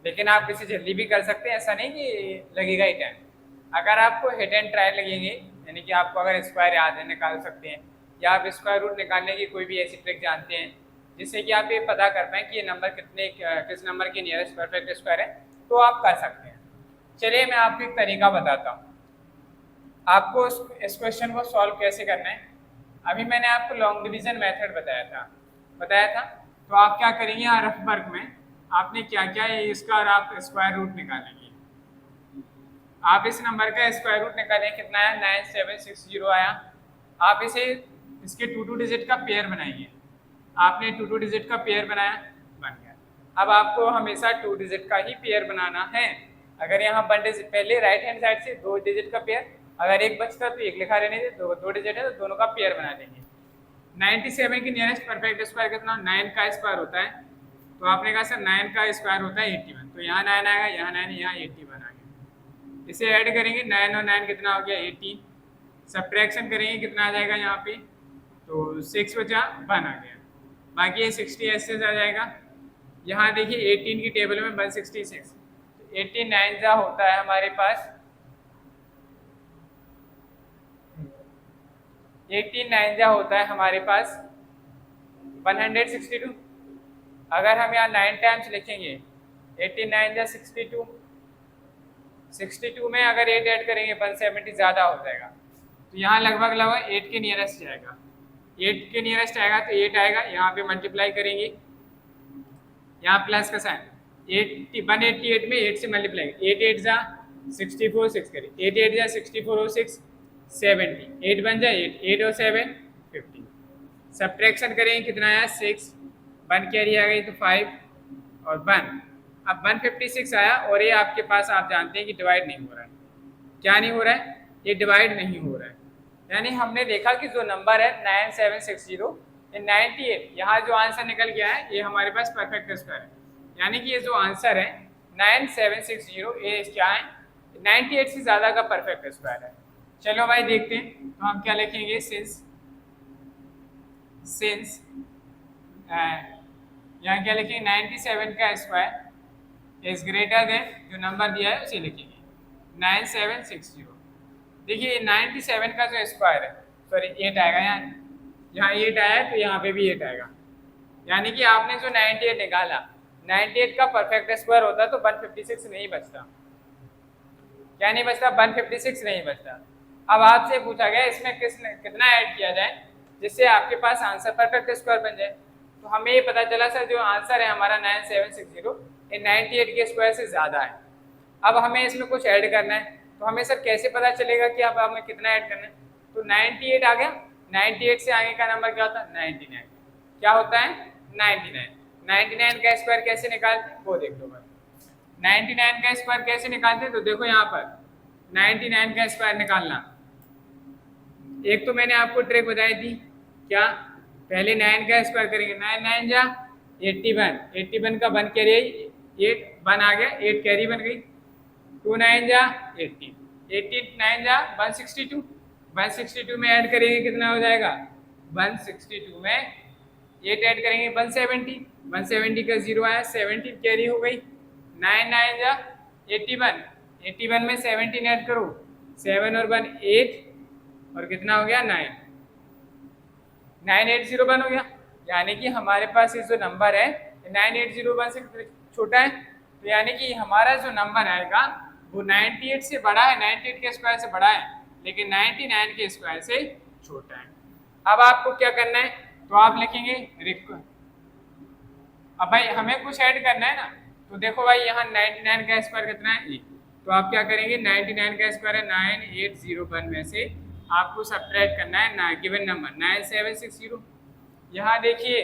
लेकिन आप इसे जल्दी भी कर सकते हैं, ऐसा नहीं कि लगेगा ही टाइम। अगर आपको हिट एंड ट्राई लगेंगे, यानी कि आपको अगर स्क्वायर याद है निकाल सकते हैं, या आप स्क्वायर रूट निकालने की कोई भी ऐसी ट्रिक जानते हैं जिससे कि आप ये पता कर पाएँ कि ये नंबर किस नंबर के नियरेस्ट परफेक्ट स्क्वायर है, तो आप कर सकते हैं। चलिए मैं आपको एक तरीका बताता हूँ, आपको इस क्वेश्चन को सॉल्व कैसे करना है। अभी मैंने आपको लॉन्ग डिवीजन मेथड बताया था, तो आप क्या करेंगे, यहाँ रफ वर्क में आपने क्या क्या है इसका, और आप स्क्वायर रूट निकालेंगे। आप इस नंबर का स्क्वायर रूट निकालें, कितना आया 9760 आया। आप इसे इसके 2 डिजिट का पेयर बनाइए, आपने 2 डिजिट का पेयर बनाया, बन गया। अब आपको हमेशा 2 डिजिट का ही पेयर बनाना है। अगर यहाँ 1 डिजिट, पहले राइट हैंड साइड से 2 डिजिट का पेयर, अगर एक बचता तो एक लिखा रहने दे, 2 डिजिट है तो दोनों का पेयर बना देंगे। 97 की नियरेस्ट परफेक्ट स्क्वायर कितना, 9 का स्क्वायर होता है, तो आपने कहा सर 9 का स्क्वायर होता है 81, तो यहाँ 9 आएगा, यहाँ 9, यहाँ 81 आ गया। इसे ऐड करेंगे 9 और 9 कितना हो गया 18, सब्ट्रैक्शन करेंगे कितना आ जाएगा यहाँ पे, तो 6 बचा 1 आ गया, बाकी ये 60 ऐसे आ जाएगा। यहाँ देखिए 18 की टेबल में 166, 89 जा होता है हमारे पास, 89 जा होता है हमारे पास 162। अगर हम यहाँ 9 टाइम्स लिखेंगे, 89 जा 62, 62 में अगर 8 ऐड करेंगे 170 ज़्यादा हो जाएगा, तो यहाँ लगभग 8 के नियरेस्ट जाएगा, 8 के नियरेस्ट आएगा तो 8 आएगा, यहाँ पे मल्टीप्लाई करेंगे, यहाँ प्लस का साइन, 188 में 8 से मल्टीप्लाई, 8 8 जा 64, 6 करें, 8 8 जा 64 और 6 70, 8 बन जाए 8, 8 और 7 50, सब्ट्रैक्शन करेंगे कितना आया 6, 1 कैरी आ गई तो 5 और 1, अब 156 आया, और ये आपके पास आप जानते हैं कि डिवाइड नहीं हो रहा है। क्या नहीं हो रहा है, ये डिवाइड नहीं हो रहा है, यानी हमने देखा कि जो नंबर है 9760, ये 98, यहाँ जो आंसर निकल गया है ये हमारे पास परफेक्ट स्क्वायर है, यानी कि ये जो आंसर है 9760 ये क्या है 98 से ज़्यादा का परफेक्ट स्क्वायर है। चलो भाई देखते हैं, तो हम क्या लिखेंगे, सिंस यहाँ क्या लिखेंगे 97 का स्क्वायर इज ग्रेटर देन जो नंबर दिया है उसे लिखेंगे 9760। देखिए 97 का जो स्क्वायर है, सॉरी 8 आएगा, यहाँ 8 आया है तो यहाँ पे भी 8 आएगा, यानी कि आपने जो 98 निकाला, 98 का परफेक्ट स्क्वायर होता तो 156 नहीं बचता। क्या नहीं बचता, 156 नहीं बचता। अब आपसे पूछा गया इसमें कितना ऐड किया जाए जिससे आपके पास आंसर परफेक्ट स्क्वायर बन जाए, तो हमें ये पता चला सर जो आंसर है हमारा 9760 ये 98 के स्क्वायर से ज़्यादा है। अब हमें इसमें कुछ ऐड करना है, तो हमें सर कैसे पता चलेगा कि अब हमें कितना ऐड करना है, तो 98 आ गया, 98 से आगे का नंबर क्या होता है 99, क्या होता है 99, 99 का स्क्वायर कैसे निकालते हैं वो देख लो भाई, 99 का स्क्वायर कैसे निकालते हैं, तो देखो यहाँ पर 99 का स्क्वायर निकालना, एक तो मैंने आपको ट्रिक बताई थी, क्या पहले 9 का स्क्वायर करेंगे, 9 9 जा 81, 81 का 1 कैरी 8 1 आ गया, 8 कैरी बन गई, 2 9 जा 18, 18 9 जा 162, 162 में ऐड करेंगे कितना हो जाएगा, 162 में 8 ऐड करेंगे 170, 170 का 0 आया, 17 कैरी हो गई, 9 9 जा 81, 81 में 17 ऐड करो, 7 और 1 8 और कितना हो गया 9, 9801 हो गया। यानी कि हमारे पास ये जो नंबर है 9801 से छोटा है, तो यानी कि हमारा जो नंबर आएगा वो 98 से बड़ा है, 98 के स्क्वायर से बड़ा है, लेकिन 99 के स्क्वायर से छोटा है। अब आपको क्या करना है, तो आप लिखेंगे अब भाई हमें कुछ ऐड करना है ना, तो देखो भाई यहाँ 99 का स्क्वायर कितना है 1, तो आप क्या करेंगे 99 का स्क्वायर है 9801 में से आपको सब्ट्रैक्ट करना है ना गिवन नंबर 9760। यहाँ देखिए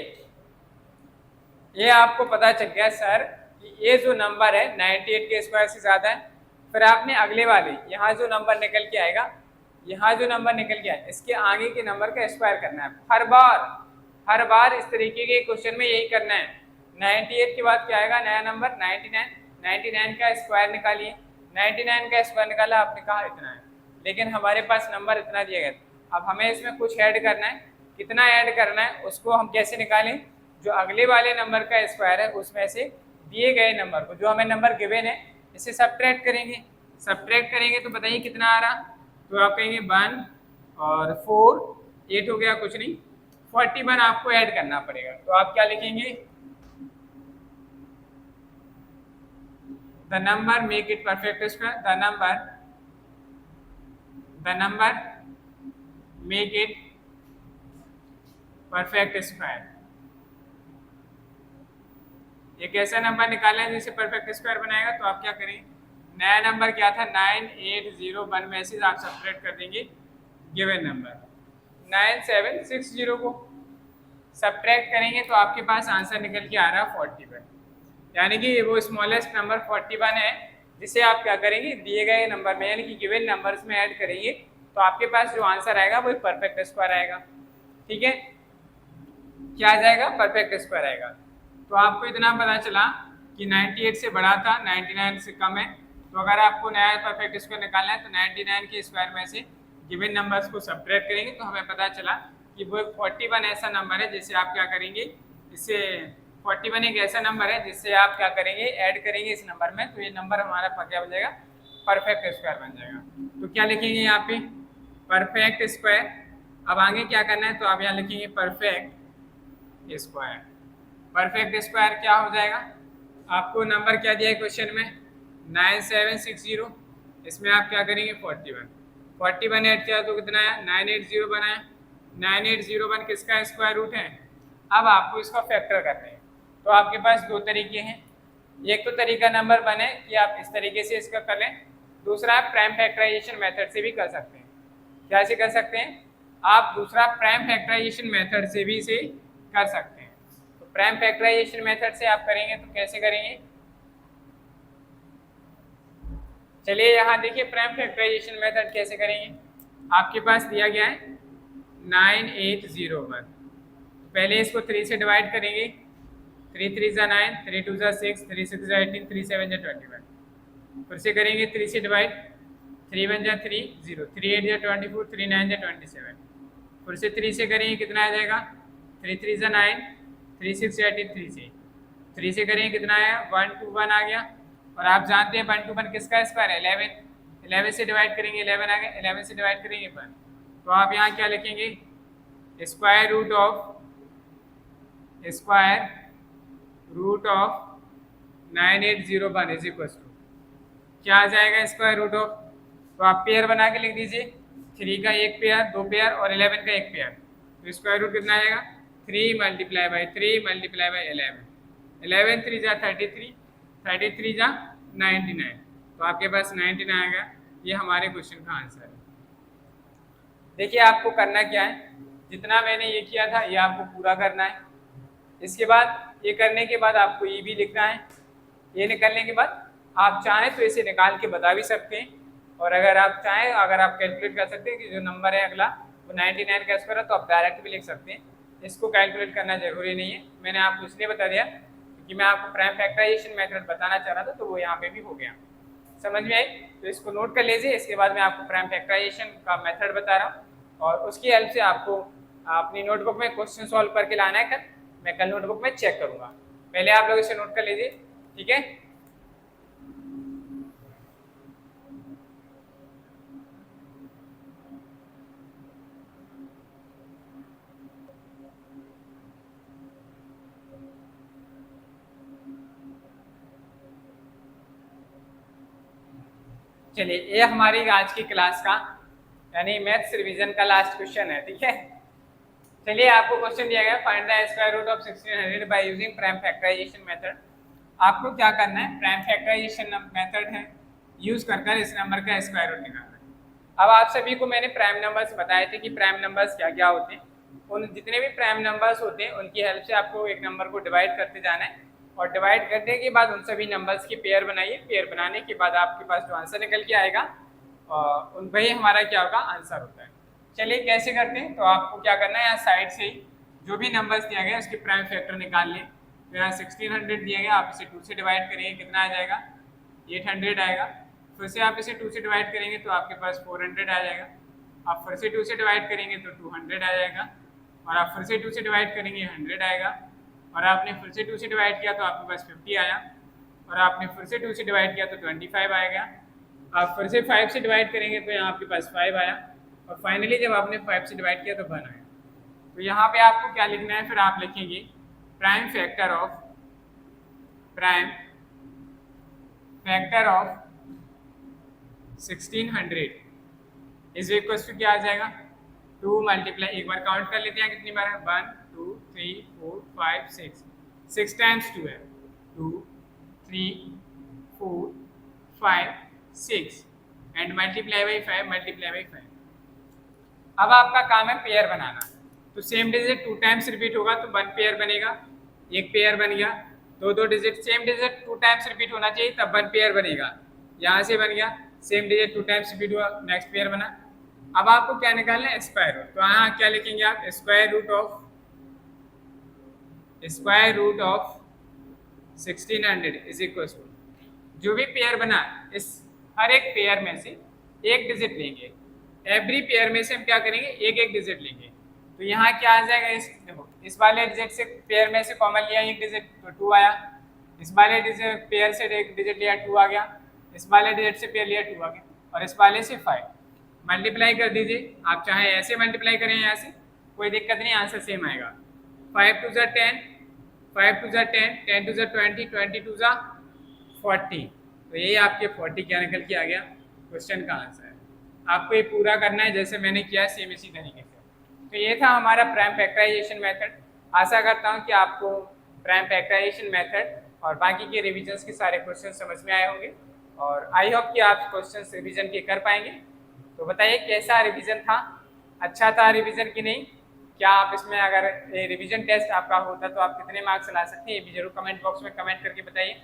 ये आपको पता चल गया सर कि ये जो नंबर है 98 के स्क्वायर से ज़्यादा है। फिर आपने अगले वाले यहाँ जो नंबर निकल के आएगा, यहाँ जो नंबर निकल के आए इसके आगे के नंबर का स्क्वायर करना है। हर बार इस तरीके के क्वेश्चन में यही करना है। 98 के बाद क्या आएगा नया नंबर 99, 99 का स्क्वायर निकालिए, 99 का स्क्वायर निकाला आपने कहा इतना है, लेकिन हमारे पास नंबर इतना दिया गया। अब हमें इसमें कुछ ऐड करना है, कितना ऐड करना है उसको हम कैसे निकालें, जो अगले वाले नंबर का स्क्वायर है उसमें से दिए गए नंबर को, जो हमें नंबर गिवन है इसे सब्ट्रैक्ट करेंगे। सब्ट्रैक्ट करेंगे तो बताइए कितना आ रहा, तो आप कहेंगे 1 और 4 8 हो गया, कुछ नहीं 41 आपको ऐड करना पड़ेगा। तो आप क्या लिखेंगे, the number make it perfect square, the number make it perfect square. एक ऐसा नंबर निकालना है जिसे परफेक्ट स्क्वायर बनाएगा। तो आप क्या करें, नया नंबर क्या था 9801 में से आप सब्ट्रैक्ट कर देंगे गिवन नंबर 9760 को सब्ट्रैक्ट करेंगे तो आपके पास आंसर निकल के आ रहा है 41, यानी कि वो स्मॉलेस्ट नंबर 41 है, जिसे आप क्या करेंगे दिए गए नंबर में यानी कि गिवन नंबर्स में ऐड करेंगे तो आपके पास जो आंसर आएगा वो परफेक्ट स्क्वायर आएगा। ठीक है, क्या आ जाएगा, परफेक्ट स्क्वायर आएगा। तो आपको इतना पता चला कि 98 से बड़ा था, 99 से कम है। तो अगर आपको नया परफेक्ट स्क्वायर निकालना है तो 99 के स्क्वायर में से गिवन नंबर्स को सब्ट्रैक्ट करेंगे तो हमें पता चला कि वो 41 ऐसा नंबर है जिससे आप क्या करेंगे, इससे 41 एक ऐसा नंबर है जिससे आप क्या करेंगे ऐड करेंगे इस नंबर में, तो ये नंबर हमारा क्या बन जाएगा, परफेक्ट स्क्वायर बन जाएगा। तो क्या लिखेंगे यहाँ पे, परफेक्ट स्क्वायर। अब आगे क्या करना है, तो आप यहाँ लिखेंगे परफेक्ट स्क्वायर। परफेक्ट स्क्वायर क्या हो जाएगा, आपको नंबर क्या दिया है क्वेश्चन में 9760, इसमें आप क्या करेंगे 41 ऐड किया तो कितना है 980 बनाया, 9801 किसका स्क्वायर रूट है। अब आपको इसका फैक्टर करना है, तो आपके पास दो तरीके हैं। एक तो तरीका नंबर बने कि आप इस तरीके से इसका कर लें, दूसरा आप प्राइम फैक्टराइजेशन मेथड से भी कर सकते हैं। क्या से कर सकते हैं आप, दूसरा प्राइम फैक्टराइजेशन मेथड से भी इसे कर सकते हैं। तो प्राइम फैक्टराइजेशन मेथड से आप करेंगे तो कैसे करेंगे, चलिए यहाँ देखिए प्राइम फैक्टराइजेशन मेथड कैसे करेंगे। आपके पास दिया गया है 9801, पहले इसको 3 से डिवाइड करेंगे, 3 3 जा 9, 3 2 जा 6, 3 6 जा 18, 3 7 जा 21। फिर से करेंगे 3 से डिवाइड, 3 1 जा 3 0, 3 8 जा 24, 3 9 जा 27। फिर से 3 से करेंगे कितना आ जाएगा, 3 3 जा 9, 3 6 जा 18, 3 से करेंगे कितना आया 1 2 1 आ गया। और आप जानते हैं 1 2 1 किसका स्क्वायर है 11, 11 से डिवाइड करेंगे 11 आ गया, 11 से डिवाइड करेंगे 1। तो आप यहाँ क्या लिखेंगे, square root of 9801 is equal to क्या आ जाएगा, स्क्वायर रूट ऑफ, तो आप पेयर बना के लिख दीजिए, 3 का एक पेयर, 2 पेयर और 11 का एक पेयर। तो स्क्वायर रूट कितना आएगा 3 मल्टीप्लाई बाई 3 मल्टीप्लाई बाई 11, 11 3 जा 33, 33 जा 99, तो आपके पास 99 आएगा। ये हमारे क्वेश्चन का आंसर है। देखिए आपको करना क्या है, जितना मैंने ये किया था ये आपको पूरा करना है। इसके बाद ये करने के बाद आपको ये भी लिखना है। ये निकलने के बाद आप चाहें तो इसे निकाल के बता भी सकते हैं, और अगर आप चाहें, अगर आप कैलकुलेट कर सकते हैं कि जो नंबर है अगला वो 99 का स्क्वायर है, तो आप डायरेक्ट भी लिख सकते हैं। इसको कैलकुलेट करना जरूरी नहीं है, मैंने आपको इसलिए बता दिया क्योंकि मैं आपको प्राइम फैक्टराइजेशन मेथड बताना चाह रहा था, तो वो यहाँ पे भी हो गया। समझ में आई? तो इसको नोट कर लीजिए। इसके बाद मैं आपको प्राइम फैक्टराइजेशन का मेथड बता रहा हूँ और उसकी हेल्प से आपको अपनी नोटबुक में क्वेश्चन सॉल्व करके लाना है। कल मैं कल नोटबुक में चेक करूँगा। पहले आप लोग इसे नोट कर लीजिए, ठीक है? चलिए, ये हमारी आज की क्लास का यानी मैथ्स रिवीजन का लास्ट क्वेश्चन है, ठीक है? चलिए, आपको क्वेश्चन दिया गया find the square root of 1600 by using prime factorisation method. आपको क्या करना है, प्राइम फैक्टराइजेशन मेथड है यूज कर इस नंबर का स्क्वायर रूट निकालना है। अब आप सभी को मैंने प्राइम नंबर्स बताए थे कि प्राइम नंबर्स क्या क्या होते हैं। उन जितने भी प्राइम नंबर्स होते हैं उनकी हेल्प से आपको एक नंबर को डिवाइड करते जाना है और डिवाइड करने के बाद उन सभी नंबर्स की पेयर बनाइए। पेयर बनाने के बाद आपके पास जो आंसर निकल के आएगा वही हमारा क्या होगा, आंसर होता है। चलिए कैसे करते हैं, तो आपको क्या करना है, यहाँ साइड से ही जो भी नंबर्स दिया गया उसके प्राइम फैक्टर निकाल लें। तो यहाँ 1600 दिया गया, आप इसे 2 से डिवाइड करेंगे, कितना आ जाएगा, 800 आएगा। फिर से आप इसे 2 से डिवाइड करेंगे तो आपके पास 400 आ जाएगा। आप फिर से 2 से डिवाइड करेंगे तो 200 आ जाएगा और आप फिर से 2 से डिवाइड करेंगे 100 आएगा और आपने फिर से 2 से डिवाइड किया तो आपके पास 50 आया और आपने फिर से 2 से डिवाइड किया तो 25 आएगा। आप फिर से 5 से डिवाइड करेंगे तो यहाँ आपके पास 5 आया और फाइनली जब आपने 5 से डिवाइड किया तो 1 आया। तो यहाँ पे आपको क्या लिखना है, फिर आप लिखेंगे prime factor of 1600 is equal to क्या आ जाएगा, 2 मल्टीप्लाई, एक बार काउंट कर लेते हैं कितनी बार है, 1 2 3 4 5 6, 6 टाइम्स 2 है, 2 3 4 5 6 एंड मल्टीप्लाई बाई 5। अब आपका काम है पेयर बनाना। तो सेम डिजिट 2 टाइम्स रिपीट होगा तो 1 पेयर बनेगा, एक पेयर बन गया। दो digit same digit 2 times repeat होना चाहिए तब 1 पेयर बनेगा, यहाँ से बन गया। सेम डिजिट 2 टाइम्स रिपीट हुआ, नेक्स्ट पेयर बना। अब आपको क्या निकालना है, स्क्वायर रूट। तो यहाँ क्या लिखेंगे आप, square root of 1600 is equal to, जो भी पेयर बना इस हर एक पेयर में से एक डिजिट लेंगे। एवरी पेयर में से हम क्या करेंगे, एक एक डिजिट लेंगे। तो यहाँ क्या आ जाएगा, देखो इस वाले डिजिट से पेयर में से कॉमन लिया एक डिजिट तो 2 आया, इस वाले डिजिट पेयर से एक डिजिट लिया 2 आ गया, इस वाले डिजिट से पेयर लिया 2 आ गया और इस वाले से 5। मल्टीप्लाई कर दीजिए, आप चाहे ऐसे मल्टीप्लाई करें या ऐसे, कोई दिक्कत नहीं, आंसर सेम आएगा। 5 2 10, 5 2 10, 10 2 20, 20 2 40। तो यही आपके 40 क्या निकल के आ गया, क्वेश्चन का आंसर है। आपको ये पूरा करना है जैसे मैंने किया सेम इसी तरीके से। तो ये था हमारा प्राइम फैक्टराइजेशन मेथड। आशा करता हूँ कि आपको प्राइम फैक्टराइजेशन मेथड और बाकी के रिविजन्स के सारे क्वेश्चन समझ में आए होंगे और आई होप कि आप क्वेश्चन रिविजन के कर पाएंगे। तो बताइए कैसा रिविजन था, अच्छा था रिविजन कि नहीं? क्या आप इसमें अगर रिविजन टेस्ट आपका होता तो आप कितने मार्क्स ला सकते हैं, ये भी जरूर कमेंट बॉक्स में कमेंट करके बताइए।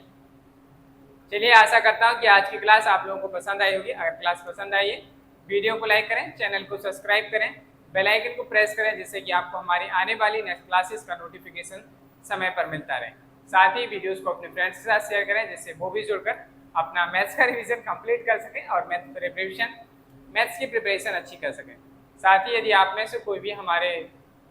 चलिए, आशा करता हूँ कि आज की क्लास आप लोगों को पसंद आई होगी। अगर क्लास पसंद आई है वीडियो को लाइक करें, चैनल को सब्सक्राइब करें, बेल आइकन को प्रेस करें जिससे कि आपको हमारी आने वाली नेक्स्ट क्लासेस का नोटिफिकेशन समय पर मिलता रहे। साथ ही वीडियोस को अपने फ्रेंड्स के साथ शेयर करें जिससे वो भी जुड़कर अपना मैथ्स का रिवीजन कंप्लीट कर सकें और मैथ्स की प्रिपरेशन अच्छी कर सकें। साथ ही यदि आप में से कोई भी हमारे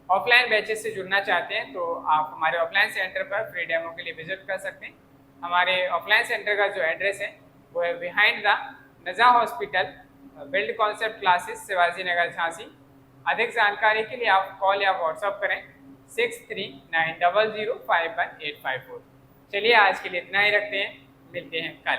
ऑफलाइन बैचेस से जुड़ना चाहते हैं तो आप हमारे ऑफलाइन सेंटर पर फ्री डेमो के लिए विजिट कर सकते हैं। हमारे ऑफलाइन सेंटर का जो एड्रेस है वो है बिहाइंड द नजा hospital, build concept classes, Shivaji Nagar, Jhansi. अधिक जानकारी के लिए आप कॉल या व्हाट्सअप करें 6390051854। चलिए आज के लिए इतना ही रखते हैं, मिलते हैं कल।